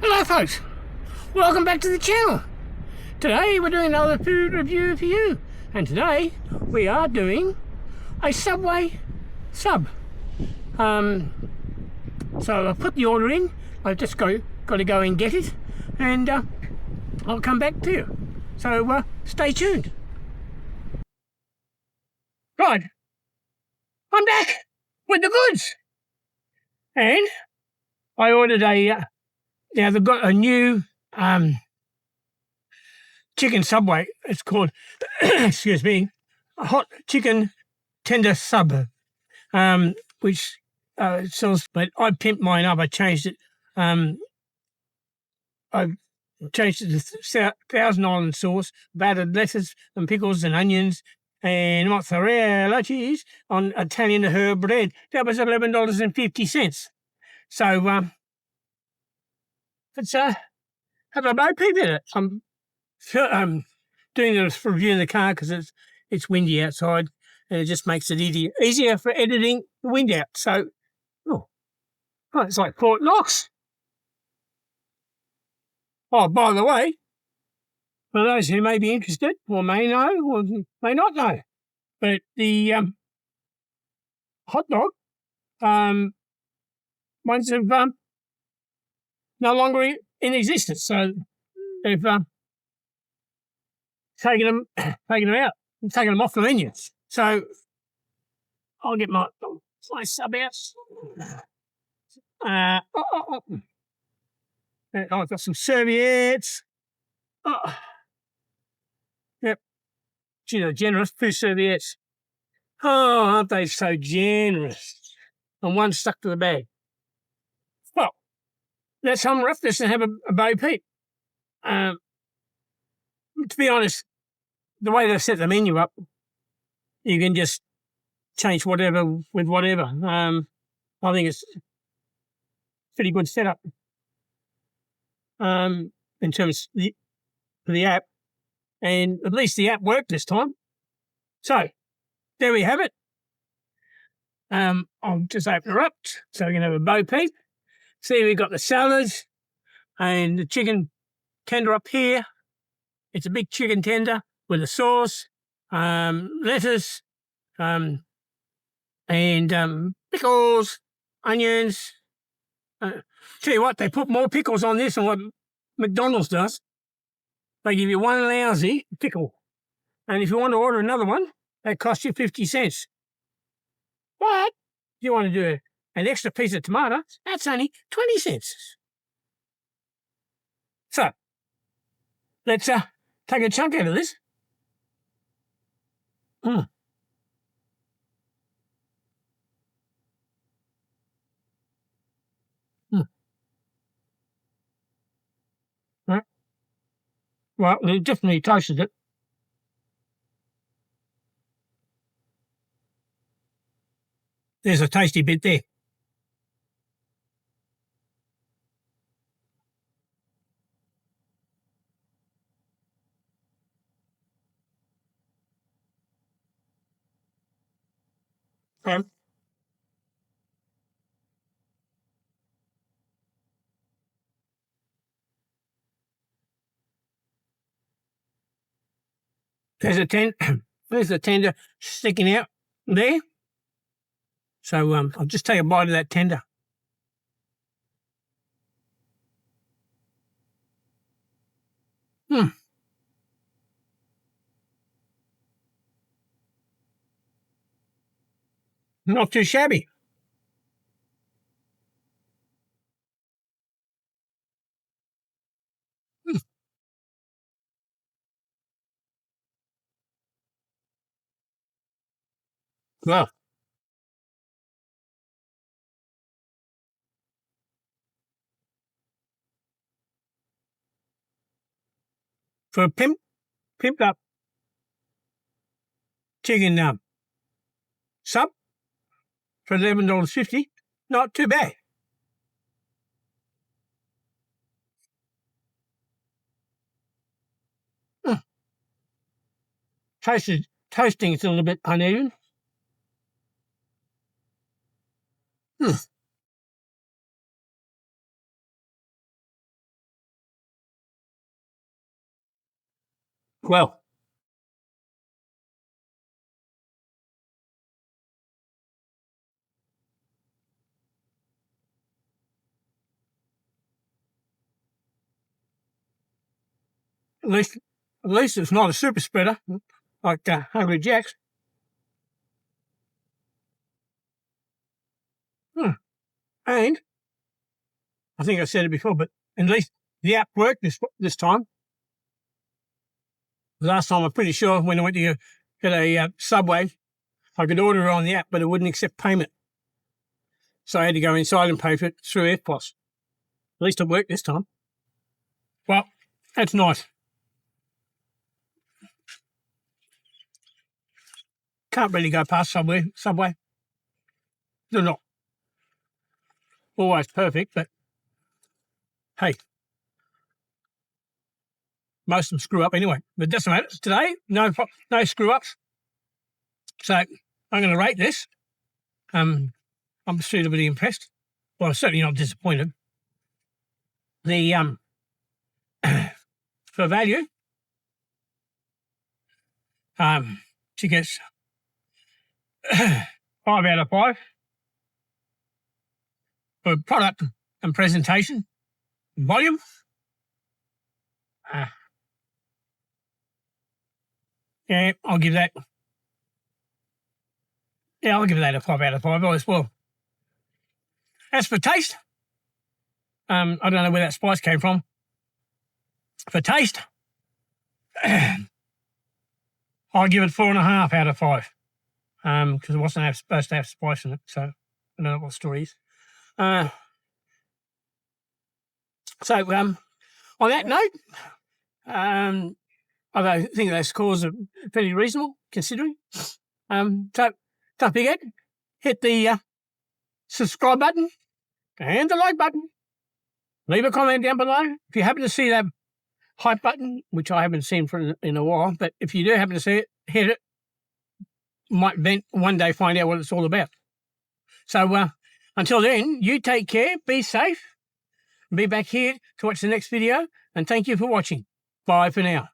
Hello folks, welcome back to the channel. Today we're doing another food review for you, and today we are doing a Subway sub. So I've put the order in. I've just got to go and get it, and I'll come back to you. So stay tuned. Right, I'm back with the goods, and I ordered a. Now they've got a new chicken Subway. It's called, excuse me, a hot chicken tender sub, which sells. But I pimped mine up. I changed it. I changed it to Thousand Island sauce, battered lettuce and pickles and onions and mozzarella cheese on Italian herb bread. That was $11.50. So it's have a bow peep in it. I'm doing this review in the car because it's windy outside, and it just makes it easier for editing the wind out. So, it's like Fort Knox. Oh, by the way, for those who may be interested or may know or may not know, but the hot dog ones have no longer in existence. So they've taken them out and taken them off the menu. So I'll get my sub out. I've got some serviettes. Yep. Gee, they're generous. 2 serviettes. Oh, aren't they so generous? And one stuck to the bag. Well, let's unwrap this and have a Bo Peep. To be honest, the way they set the menu up, you can just change whatever with whatever. I think it's a pretty good setup in terms of the app, and at least the app worked this time. So there we have it. I'll just open her up so we can have a Bo Peep. See, we've got the salads and the chicken tender up here. It's a big chicken tender with a sauce, lettuce, and pickles, onions. Tell you what, they put more pickles on this than what McDonald's does. They give you one lousy pickle, and if you want to order another one, that costs you 50 cents. But if you want to do an extra piece of tomato, that's only 20 cents. So let's take a chunk out of this. Right. Well, it definitely tasted it. There's a tasty bit there. There's a tender sticking out there. So I'll just take a bite of that tender. Not too shabby. Well, for a pimped up chicken sub for $11.50, not too bad. Toasting is a little bit uneven. Well, at least it's not a super spreader like Hungry Jack's. And I think I said it before, but at least the app worked this time. Last time, I'm pretty sure when I went to get a Subway, I could order it on the app, but it wouldn't accept payment. So I had to go inside and pay for it through EFTPOS. At least it worked this time. Well, that's nice. Can't really go past Subway. They're not always perfect, but hey, most of them screw up anyway. But it doesn't matter. Today, no screw ups. So I'm going to rate this. I'm suitably impressed. Well, I'm certainly not disappointed. The for value, she gets 5 out of 5 for product and presentation, volume. Yeah, I'll give that. Yeah, I'll give that a 5 out of 5 as well. As for taste, I don't know where that spice came from. For taste, I'll give it 4.5 out of 5 because it wasn't supposed to have spice in it, so I don't know what the story is. So on that note, I think those scores are fairly reasonable considering. So don't forget, hit the subscribe button and the like button. Leave a comment down below. If you happen to see that hype button, which I haven't seen for in a while, but if you do happen to see it, hit it. Might one day find out what it's all about. So until then, you take care, be safe, be back here to watch the next video, and thank you for watching. Bye for now.